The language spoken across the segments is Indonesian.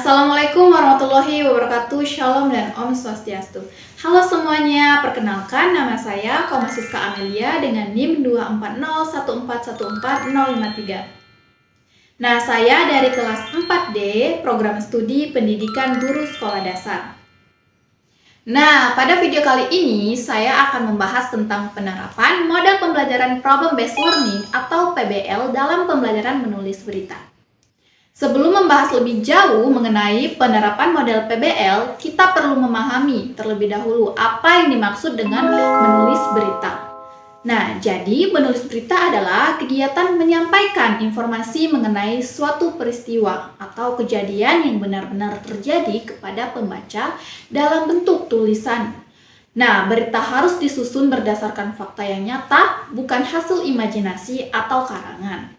Assalamualaikum warahmatullahi wabarakatuh. Shalom dan Om Swastiastu. Halo semuanya, perkenalkan nama saya Komasiska Amelia dengan NIM 24014140553. Nah, saya dari kelas 4D, Program Studi Pendidikan Guru Sekolah Dasar. Nah, pada video kali ini saya akan membahas tentang penerapan model pembelajaran Problem Based Learning atau PBL dalam pembelajaran menulis berita. Sebelum membahas lebih jauh mengenai penerapan model PBL, kita perlu memahami terlebih dahulu apa yang dimaksud dengan menulis berita. Nah, jadi menulis berita adalah kegiatan menyampaikan informasi mengenai suatu peristiwa atau kejadian yang benar-benar terjadi kepada pembaca dalam bentuk tulisan. Nah, berita harus disusun berdasarkan fakta yang nyata, bukan hasil imajinasi atau karangan.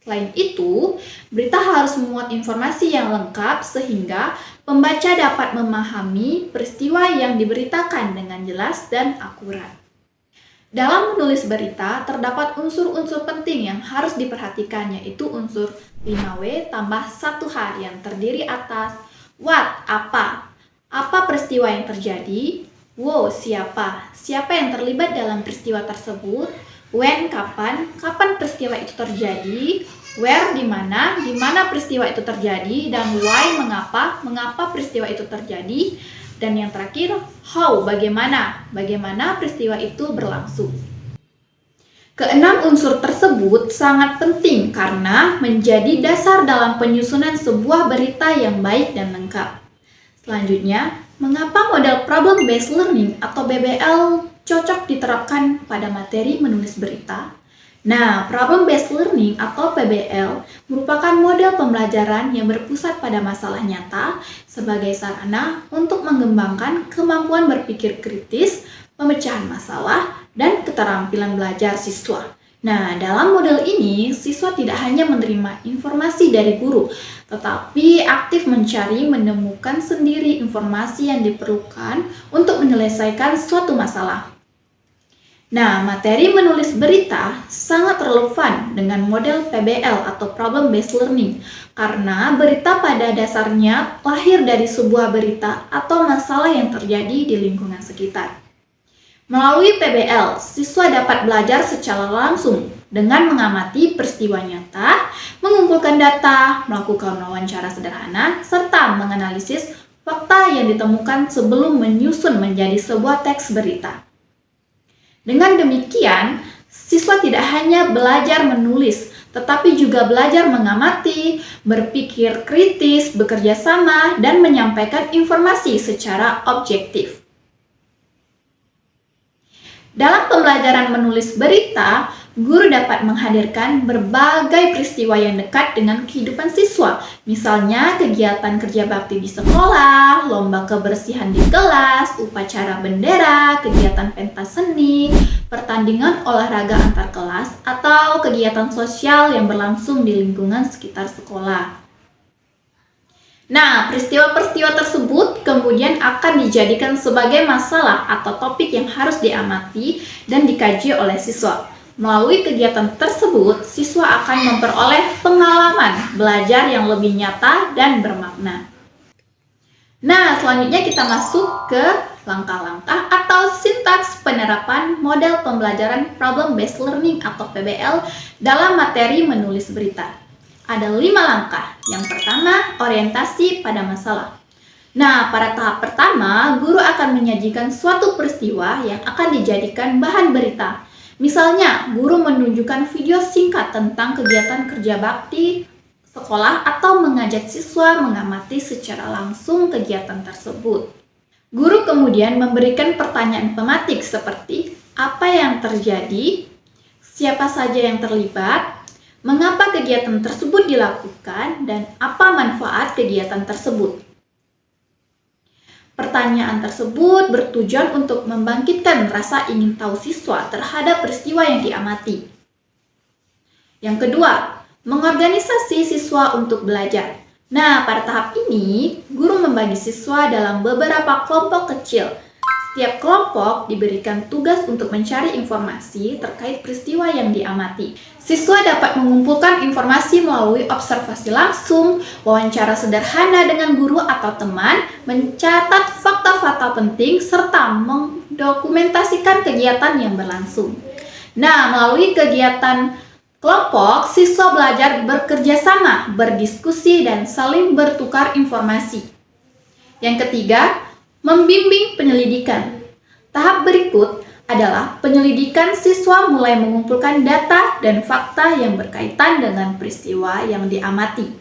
Selain itu, berita harus memuat informasi yang lengkap sehingga pembaca dapat memahami peristiwa yang diberitakan dengan jelas dan akurat. Dalam menulis berita, terdapat unsur-unsur penting yang harus diperhatikan, yaitu unsur 5W tambah 1H yang terdiri atas what, apa peristiwa yang terjadi, wo, siapa yang terlibat dalam peristiwa tersebut, when, kapan peristiwa itu terjadi, where, di mana peristiwa itu terjadi, dan why, mengapa peristiwa itu terjadi, dan yang terakhir, how, bagaimana peristiwa itu berlangsung. Keenam unsur tersebut sangat penting karena menjadi dasar dalam penyusunan sebuah berita yang baik dan lengkap. Selanjutnya, mengapa model Problem Based Learning atau BBL cocok diterapkan pada materi menulis berita? Nah, Problem Based Learning atau PBL merupakan model pembelajaran yang berpusat pada masalah nyata sebagai sarana untuk mengembangkan kemampuan berpikir kritis, pemecahan masalah, dan keterampilan belajar siswa. Nah, dalam model ini, siswa tidak hanya menerima informasi dari guru, tetapi aktif menemukan sendiri informasi yang diperlukan untuk menyelesaikan suatu masalah. Nah, materi menulis berita sangat relevan dengan model PBL atau Problem Based Learning karena berita pada dasarnya lahir dari sebuah berita atau masalah yang terjadi di lingkungan sekitar. Melalui PBL, siswa dapat belajar secara langsung dengan mengamati peristiwa nyata, mengumpulkan data, melakukan wawancara sederhana, serta menganalisis fakta yang ditemukan sebelum menyusun menjadi sebuah teks berita. Dengan demikian, siswa tidak hanya belajar menulis, tetapi juga belajar mengamati, berpikir kritis, bekerja sama, dan menyampaikan informasi secara objektif. Dalam pembelajaran menulis berita, guru dapat menghadirkan berbagai peristiwa yang dekat dengan kehidupan siswa. Misalnya kegiatan kerja bakti di sekolah, lomba kebersihan di kelas, upacara bendera, kegiatan pentas seni, pertandingan olahraga antar kelas, atau kegiatan sosial yang berlangsung di lingkungan sekitar sekolah. Nah, peristiwa-peristiwa tersebut kemudian akan dijadikan sebagai masalah atau topik yang harus diamati dan dikaji oleh siswa. Melalui kegiatan tersebut, siswa akan memperoleh pengalaman belajar yang lebih nyata dan bermakna. Nah, selanjutnya kita masuk ke langkah-langkah atau sintaks penerapan model pembelajaran Problem Based Learning atau PBL dalam materi menulis berita. Ada 5 langkah. Yang pertama, orientasi pada masalah. Nah, pada tahap pertama, guru akan menyajikan suatu peristiwa yang akan dijadikan bahan berita. Misalnya, guru menunjukkan video singkat tentang kegiatan kerja bakti sekolah atau mengajak siswa mengamati secara langsung kegiatan tersebut. Guru kemudian memberikan pertanyaan pematik seperti apa yang terjadi, siapa saja yang terlibat, mengapa kegiatan tersebut dilakukan, dan apa manfaat kegiatan tersebut. Pertanyaan tersebut bertujuan untuk membangkitkan rasa ingin tahu siswa terhadap peristiwa yang diamati. Yang kedua, mengorganisasi siswa untuk belajar. Nah, pada tahap ini, guru membagi siswa dalam beberapa kelompok kecil. Setiap kelompok diberikan tugas untuk mencari informasi terkait peristiwa yang diamati. Siswa dapat mengumpulkan informasi melalui observasi langsung, wawancara sederhana dengan guru atau teman, mencatat fakta-fakta penting, serta mendokumentasikan kegiatan yang berlangsung. Nah, melalui kegiatan kelompok, siswa belajar bekerja sama, berdiskusi, dan saling bertukar informasi. Yang ketiga, membimbing penyelidikan. Tahap berikut adalah penyelidikan. Siswa mulai mengumpulkan data dan fakta yang berkaitan dengan peristiwa yang diamati.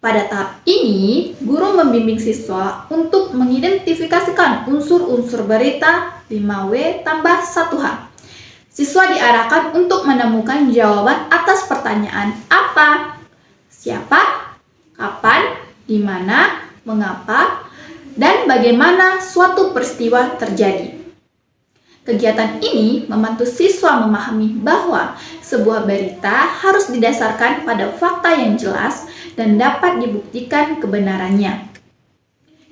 Pada tahap ini, guru membimbing siswa untuk mengidentifikasikan unsur-unsur berita 5W tambah 1H. Siswa diarahkan untuk menemukan jawaban atas pertanyaan apa, siapa, kapan, di mana, mengapa, dan bagaimana suatu peristiwa terjadi. Kegiatan ini membantu siswa memahami bahwa sebuah berita harus didasarkan pada fakta yang jelas dan dapat dibuktikan kebenarannya.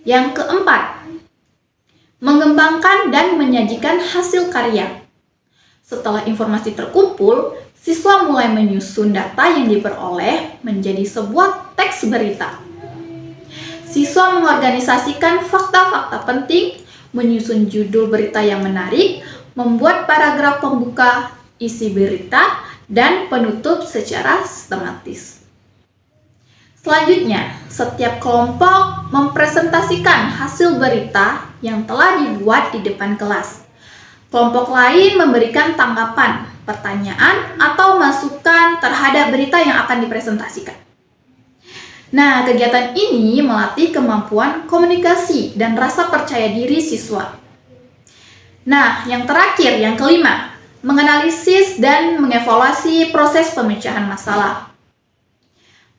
Yang keempat, mengembangkan dan menyajikan hasil karya. Setelah informasi terkumpul, siswa mulai menyusun data yang diperoleh menjadi sebuah teks berita. Siswa mengorganisasikan fakta-fakta penting, menyusun judul berita yang menarik, membuat paragraf pembuka, isi berita, dan penutup secara sistematis. Selanjutnya, setiap kelompok mempresentasikan hasil berita yang telah dibuat di depan kelas. Kelompok lain memberikan tanggapan, pertanyaan, atau masukan terhadap berita yang akan dipresentasikan. Nah, kegiatan ini melatih kemampuan komunikasi dan rasa percaya diri siswa. Nah, yang terakhir, yang kelima, menganalisis dan mengevaluasi proses pemecahan masalah.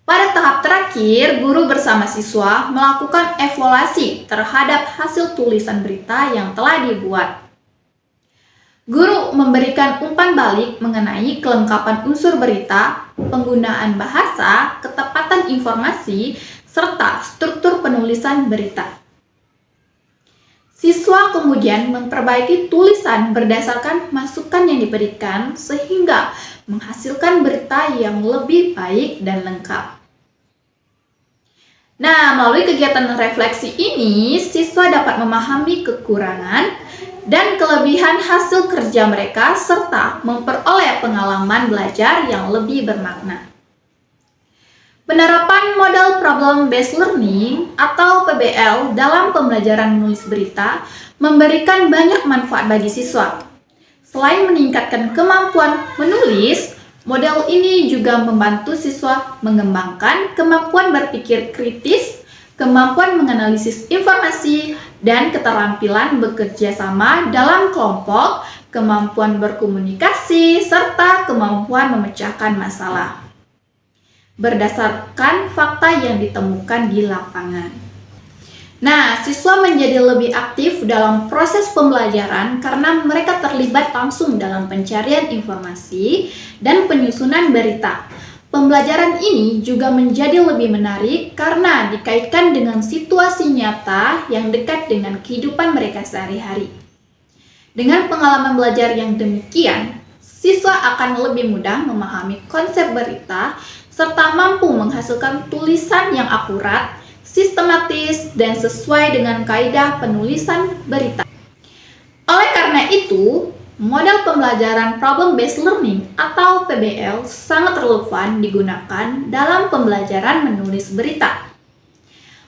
Pada tahap terakhir, guru bersama siswa melakukan evaluasi terhadap hasil tulisan berita yang telah dibuat. Guru memberikan umpan balik mengenai kelengkapan unsur berita, penggunaan bahasa, ketepatan informasi, serta struktur penulisan berita. Siswa kemudian memperbaiki tulisan berdasarkan masukan yang diberikan sehingga menghasilkan berita yang lebih baik dan lengkap. Nah, melalui kegiatan refleksi ini, siswa dapat memahami kekurangan dan kelebihan hasil kerja mereka serta memperoleh pengalaman belajar yang lebih bermakna. Penerapan model Problem Based Learning atau PBL dalam pembelajaran menulis berita memberikan banyak manfaat bagi siswa. Selain meningkatkan kemampuan menulis, model ini juga membantu siswa mengembangkan kemampuan berpikir kritis, kemampuan menganalisis informasi, dan keterampilan bekerja sama dalam kelompok, kemampuan berkomunikasi, serta kemampuan memecahkan masalah berdasarkan fakta yang ditemukan di lapangan. Nah, siswa menjadi lebih aktif dalam proses pembelajaran karena mereka terlibat langsung dalam pencarian informasi dan penyusunan berita. Pembelajaran ini juga menjadi lebih menarik karena dikaitkan dengan situasi nyata yang dekat dengan kehidupan mereka sehari-hari. Dengan pengalaman belajar yang demikian, siswa akan lebih mudah memahami konsep berita serta mampu menghasilkan tulisan yang akurat, sistematis, dan sesuai dengan kaidah penulisan berita. Oleh karena itu, model pembelajaran Problem Based Learning atau PBL sangat relevan digunakan dalam pembelajaran menulis berita.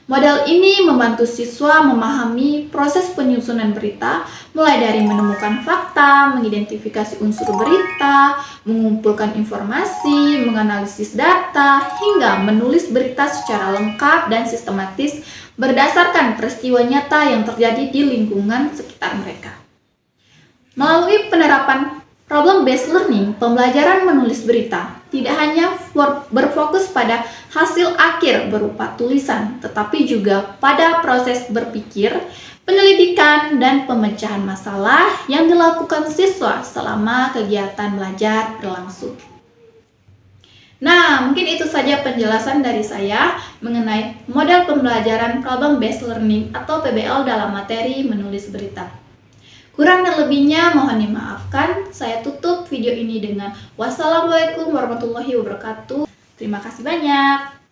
Model ini membantu siswa memahami proses penyusunan berita, mulai dari menemukan fakta, mengidentifikasi unsur berita, mengumpulkan informasi, menganalisis data, hingga menulis berita secara lengkap dan sistematis berdasarkan peristiwa nyata yang terjadi di lingkungan sekitar mereka. Melalui penerapan Problem-based learning, pembelajaran menulis berita tidak hanya berfokus pada hasil akhir berupa tulisan, tetapi juga pada proses berpikir, penyelidikan, dan pemecahan masalah yang dilakukan siswa selama kegiatan belajar berlangsung. Nah, mungkin itu saja penjelasan dari saya mengenai model pembelajaran Problem-based learning atau PBL dalam materi menulis berita. Kurang dan lebihnya mohon dimaafkan. Saya tutup video ini dengan wassalamualaikum warahmatullahi wabarakatuh. Terima kasih banyak.